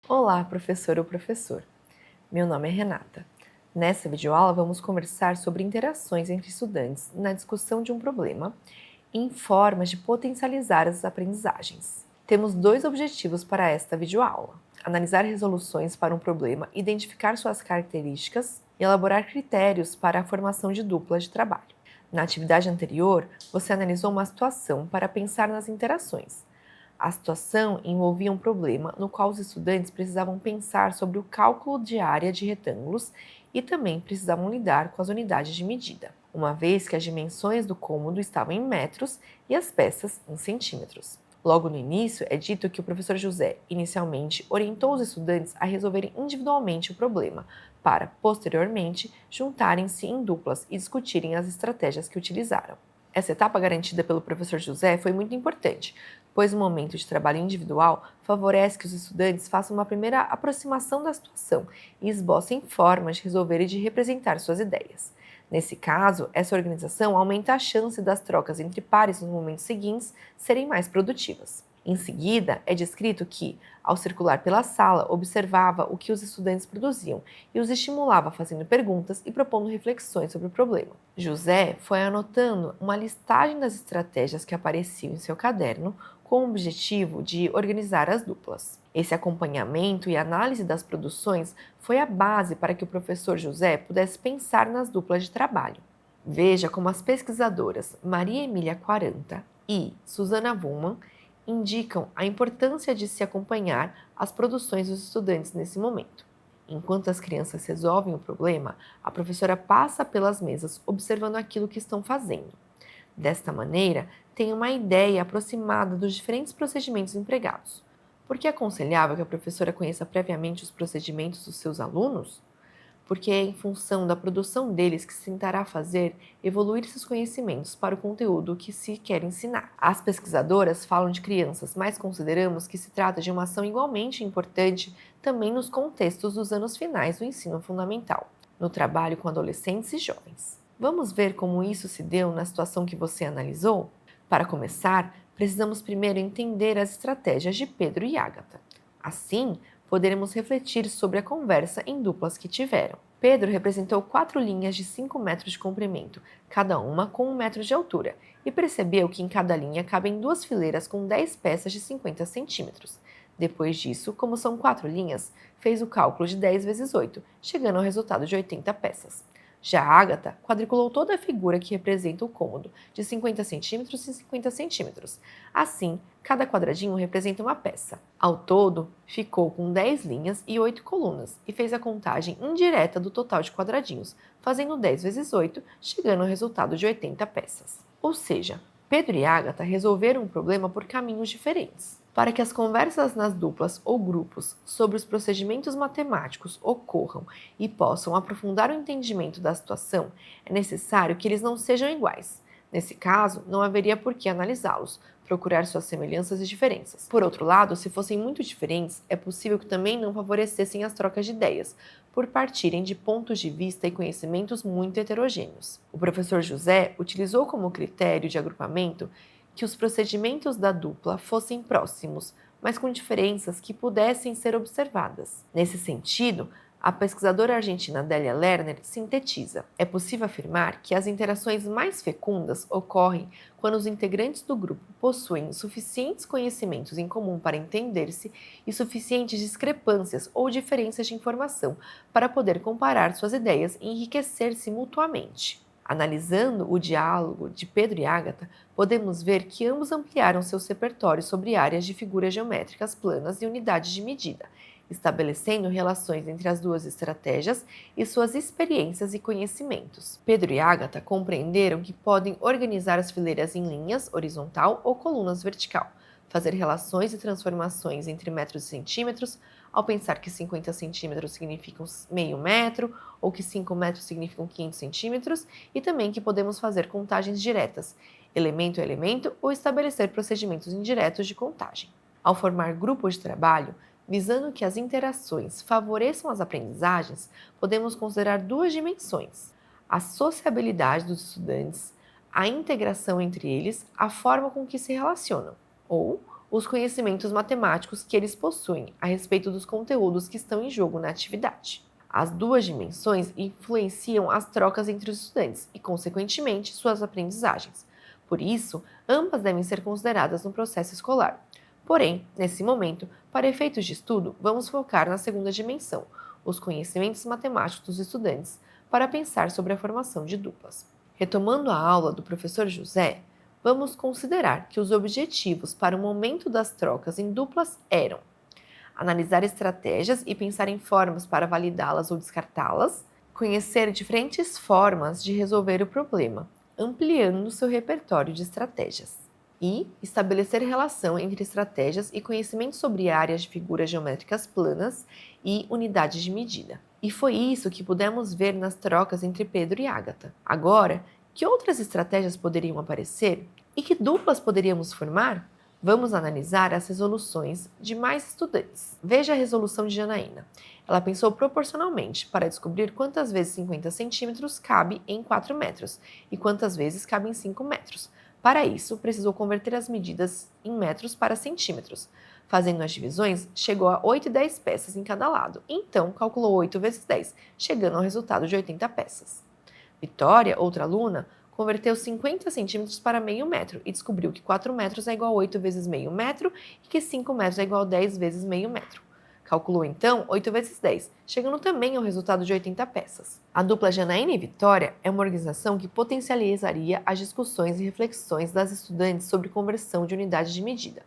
Olá, professor ou professor. Meu nome é Renata. Nessa videoaula vamos conversar sobre interações entre estudantes na discussão de um problema em formas de potencializar as aprendizagens. Temos dois objetivos para esta videoaula: analisar resoluções para um problema, identificar suas características e elaborar critérios para a formação de duplas de trabalho. Na atividade anterior, você analisou uma situação para pensar nas interações. A situação envolvia um problema no qual os estudantes precisavam pensar sobre o cálculo de área de retângulos e também precisavam lidar com as unidades de medida, uma vez que as dimensões do cômodo estavam em metros e as peças em centímetros. Logo no início, é dito que o professor José inicialmente orientou os estudantes a resolverem individualmente o problema, para, posteriormente, juntarem-se em duplas e discutirem as estratégias que utilizaram. Essa etapa garantida pelo professor José foi muito importante, pois o momento de trabalho individual favorece que os estudantes façam uma primeira aproximação da situação e esbocem formas de resolver e de representar suas ideias. Nesse caso, essa organização aumenta a chance das trocas entre pares nos momentos seguintes serem mais produtivas. Em seguida, é descrito que, ao circular pela sala, observava o que os estudantes produziam e os estimulava fazendo perguntas e propondo reflexões sobre o problema. José foi anotando uma listagem das estratégias que apareciam em seu caderno com o objetivo de organizar as duplas. Esse acompanhamento e análise das produções foi a base para que o professor José pudesse pensar nas duplas de trabalho. Veja como as pesquisadoras Maria Emília Quaranta e Susana Wullmann indicam a importância de se acompanhar as produções dos estudantes nesse momento. Enquanto as crianças resolvem o problema, a professora passa pelas mesas observando aquilo que estão fazendo. Desta maneira, tem uma ideia aproximada dos diferentes procedimentos empregados. Por que é aconselhável que a professora conheça previamente os procedimentos dos seus alunos? Porque é em função da produção deles que se tentará fazer evoluir seus conhecimentos para o conteúdo que se quer ensinar. As pesquisadoras falam de crianças, mas consideramos que se trata de uma ação igualmente importante também nos contextos dos anos finais do ensino fundamental, no trabalho com adolescentes e jovens. Vamos ver como isso se deu na situação que você analisou? Para começar, precisamos primeiro entender as estratégias de Pedro e Ágata. Assim, poderemos refletir sobre a conversa em duplas que tiveram. Pedro representou 4 linhas de 5 metros de comprimento, cada uma com 1 metro de altura, e percebeu que em cada linha cabem 2 fileiras com 10 peças de 50 centímetros. Depois disso, como são 4 linhas, fez o cálculo de 10 vezes 8, chegando ao resultado de 80 peças. Já a Ágata quadriculou toda a figura que representa o cômodo, de 50 centímetros em 50 centímetros. Assim, cada quadradinho representa uma peça. Ao todo, ficou com 10 linhas e 8 colunas e fez a contagem indireta do total de quadradinhos, fazendo 10 vezes 8, chegando ao resultado de 80 peças. Ou seja, Pedro e Ágata resolveram um problema por caminhos diferentes. Para que as conversas nas duplas ou grupos sobre os procedimentos matemáticos ocorram e possam aprofundar o entendimento da situação, é necessário que eles não sejam iguais. Nesse caso, não haveria por que analisá-los, procurar suas semelhanças e diferenças. Por outro lado, se fossem muito diferentes, é possível que também não favorecessem as trocas de ideias, por partirem de pontos de vista e conhecimentos muito heterogêneos. O professor José utilizou como critério de agrupamento que os procedimentos da dupla fossem próximos, mas com diferenças que pudessem ser observadas. Nesse sentido, a pesquisadora argentina Délia Lerner sintetiza: é possível afirmar que as interações mais fecundas ocorrem quando os integrantes do grupo possuem suficientes conhecimentos em comum para entender-se e suficientes discrepâncias ou diferenças de informação para poder comparar suas ideias e enriquecer-se mutuamente. Analisando o diálogo de Pedro e Ágata, podemos ver que ambos ampliaram seus repertórios sobre áreas de figuras geométricas planas e unidades de medida, estabelecendo relações entre as duas estratégias e suas experiências e conhecimentos. Pedro e Ágata compreenderam que podem organizar as fileiras em linhas horizontal ou colunas vertical, fazer relações e transformações entre metros e centímetros, ao pensar que 50 centímetros significam meio metro ou que 5 metros significam 500 centímetros, e também que podemos fazer contagens diretas, elemento a elemento, ou estabelecer procedimentos indiretos de contagem. Ao formar grupos de trabalho, visando que as interações favoreçam as aprendizagens, podemos considerar duas dimensões: a sociabilidade dos estudantes, a integração entre eles, a forma com que se relacionam, ou os conhecimentos matemáticos que eles possuem a respeito dos conteúdos que estão em jogo na atividade. As duas dimensões influenciam as trocas entre os estudantes e, consequentemente, suas aprendizagens. Por isso, ambas devem ser consideradas no processo escolar. Porém, nesse momento, para efeitos de estudo, vamos focar na segunda dimensão, os conhecimentos matemáticos dos estudantes, para pensar sobre a formação de duplas. Retomando a aula do professor José, vamos considerar que os objetivos para o momento das trocas em duplas eram analisar estratégias e pensar em formas para validá-las ou descartá-las, conhecer diferentes formas de resolver o problema, ampliando seu repertório de estratégias, e estabelecer relação entre estratégias e conhecimento sobre áreas de figuras geométricas planas e unidades de medida. E foi isso que pudemos ver nas trocas entre Pedro e Ágata. Agora, que outras estratégias poderiam aparecer e que duplas poderíamos formar? Vamos analisar as resoluções de mais estudantes. Veja a resolução de Janaína. Ela pensou proporcionalmente para descobrir quantas vezes 50 centímetros cabe em 4 metros e quantas vezes cabe em 5 metros. Para isso, precisou converter as medidas em metros para centímetros. Fazendo as divisões, chegou a 8 e 10 peças em cada lado. Então, calculou 8 vezes 10, chegando ao resultado de 80 peças. Vitória, outra aluna, converteu 50 centímetros para meio metro e descobriu que 4 metros é igual a 8 vezes meio metro e que 5 metros é igual a 10 vezes meio metro. Calculou então 8 vezes 10, chegando também ao resultado de 80 peças. A dupla Janaína e Vitória é uma organização que potencializaria as discussões e reflexões das estudantes sobre conversão de unidade de medida.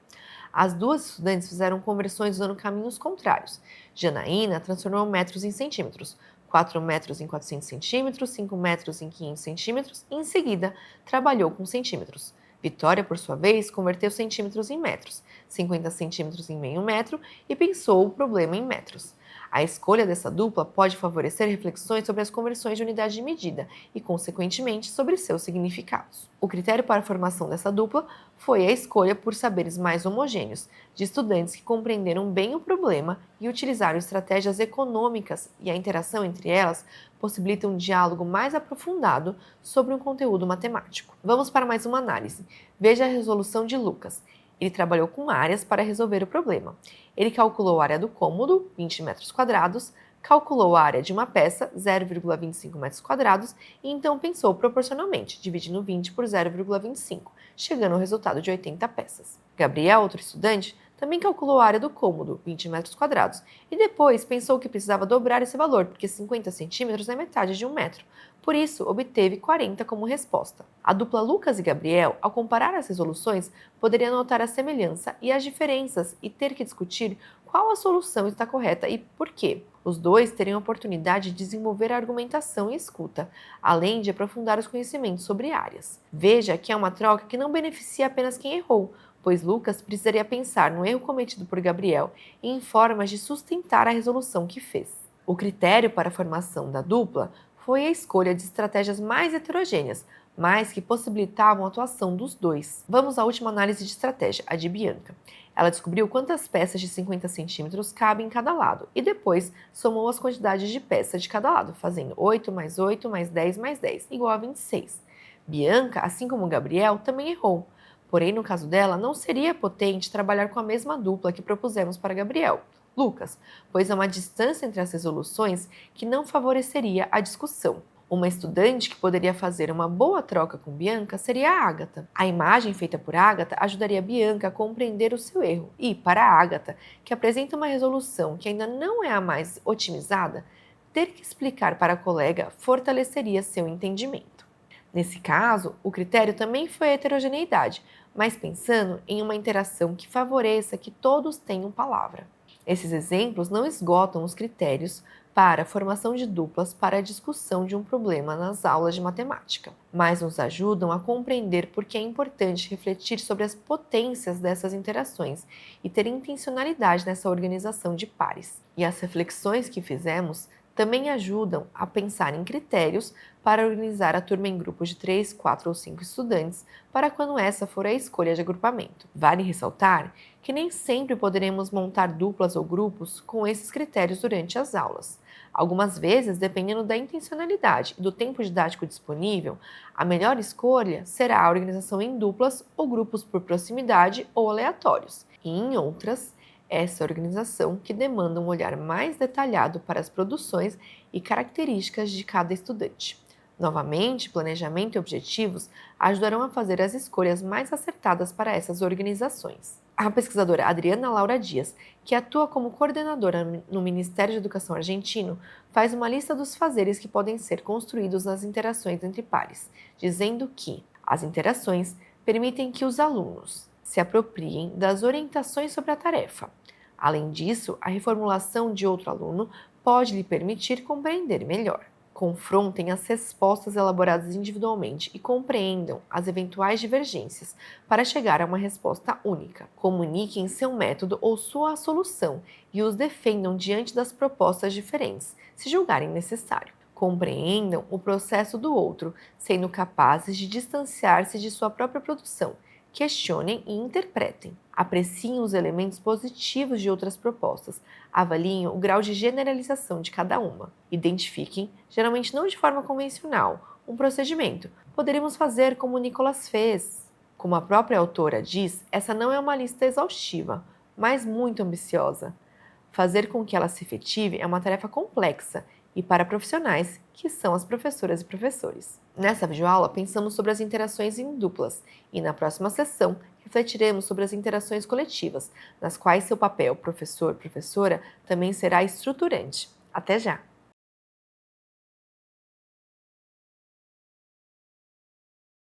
As duas estudantes fizeram conversões usando caminhos contrários. Janaína transformou metros em centímetros, 4 metros em 400 centímetros, 5 metros em 500 centímetros e, em seguida, trabalhou com centímetros. Vitória, por sua vez, converteu centímetros em metros, 50 centímetros em meio metro e pensou o problema em metros. A escolha dessa dupla pode favorecer reflexões sobre as conversões de unidade de medida e, consequentemente, sobre seus significados. O critério para a formação dessa dupla foi a escolha por saberes mais homogêneos, de estudantes que compreenderam bem o problema e utilizaram estratégias econômicas, e a interação entre elas possibilita um diálogo mais aprofundado sobre um conteúdo matemático. Vamos para mais uma análise. Veja a resolução de Lucas. Ele trabalhou com áreas para resolver o problema. Ele calculou a área do cômodo, 20 metros quadrados, calculou a área de uma peça, 0,25 metros quadrados, e então pensou proporcionalmente, dividindo 20 por 0,25, chegando ao resultado de 80 peças. Gabriel, outro estudante, também calculou a área do cômodo, 20 metros quadrados, e depois pensou que precisava dobrar esse valor, porque 50 centímetros é metade de 1 metro. Por isso, obteve 40 como resposta. A dupla Lucas e Gabriel, ao comparar as resoluções, poderia notar a semelhança e as diferenças e ter que discutir qual a solução está correta e por quê. Os dois teriam a oportunidade de desenvolver a argumentação e escuta, além de aprofundar os conhecimentos sobre áreas. Veja que é uma troca que não beneficia apenas quem errou, pois Lucas precisaria pensar no erro cometido por Gabriel e em formas de sustentar a resolução que fez. O critério para a formação da dupla foi a escolha de estratégias mais heterogêneas, mas que possibilitavam a atuação dos dois. Vamos à última análise de estratégia, a de Bianca. Ela descobriu quantas peças de 50 centímetros cabem em cada lado e depois somou as quantidades de peças de cada lado, fazendo 8 mais 8 mais 10 mais 10, igual a 26. Bianca, assim como Gabriel, também errou. Porém, no caso dela, não seria potente trabalhar com a mesma dupla que propusemos para Gabriel, Lucas, pois há uma distância entre as resoluções que não favoreceria a discussão. Uma estudante que poderia fazer uma boa troca com Bianca seria a Ágata. A imagem feita por Ágata ajudaria Bianca a compreender o seu erro e, para a Ágata, que apresenta uma resolução que ainda não é a mais otimizada, ter que explicar para a colega fortaleceria seu entendimento. Nesse caso, o critério também foi a heterogeneidade, mas pensando em uma interação que favoreça que todos tenham palavra. Esses exemplos não esgotam os critérios para a formação de duplas para a discussão de um problema nas aulas de matemática, mas nos ajudam a compreender por que é importante refletir sobre as potências dessas interações e ter intencionalidade nessa organização de pares. E as reflexões que fizemos Também ajudam a pensar em critérios para organizar a turma em grupos de 3, 4 ou 5 estudantes para quando essa for a escolha de agrupamento. Vale ressaltar que nem sempre poderemos montar duplas ou grupos com esses critérios durante as aulas. Algumas vezes, dependendo da intencionalidade e do tempo didático disponível, a melhor escolha será a organização em duplas ou grupos por proximidade ou aleatórios. E em outras, essa organização que demanda um olhar mais detalhado para as produções e características de cada estudante. Novamente, planejamento e objetivos ajudarão a fazer as escolhas mais acertadas para essas organizações. A pesquisadora Adriana Laura Dias, que atua como coordenadora no Ministério de Educação argentino, faz uma lista dos fazeres que podem ser construídos nas interações entre pares, dizendo que as interações permitem que os alunos se apropriem das orientações sobre a tarefa. Além disso, a reformulação de outro aluno pode lhe permitir compreender melhor. Confrontem as respostas elaboradas individualmente e compreendam as eventuais divergências para chegar a uma resposta única. Comuniquem seu método ou sua solução e os defendam diante das propostas diferentes, se julgarem necessário. Compreendam o processo do outro, sendo capazes de distanciar-se de sua própria produção. Questionem e interpretem. Apreciem os elementos positivos de outras propostas. Avaliem o grau de generalização de cada uma. Identifiquem, geralmente não de forma convencional, um procedimento. Poderíamos fazer como o Nicolas fez. Como a própria autora diz, essa não é uma lista exaustiva, mas muito ambiciosa. Fazer com que ela se efetive é uma tarefa complexa e para profissionais, que são as professoras e professores. Nessa videoaula, pensamos sobre as interações em duplas e na próxima sessão refletiremos sobre as interações coletivas, nas quais seu papel professor-professora também será estruturante. Até já!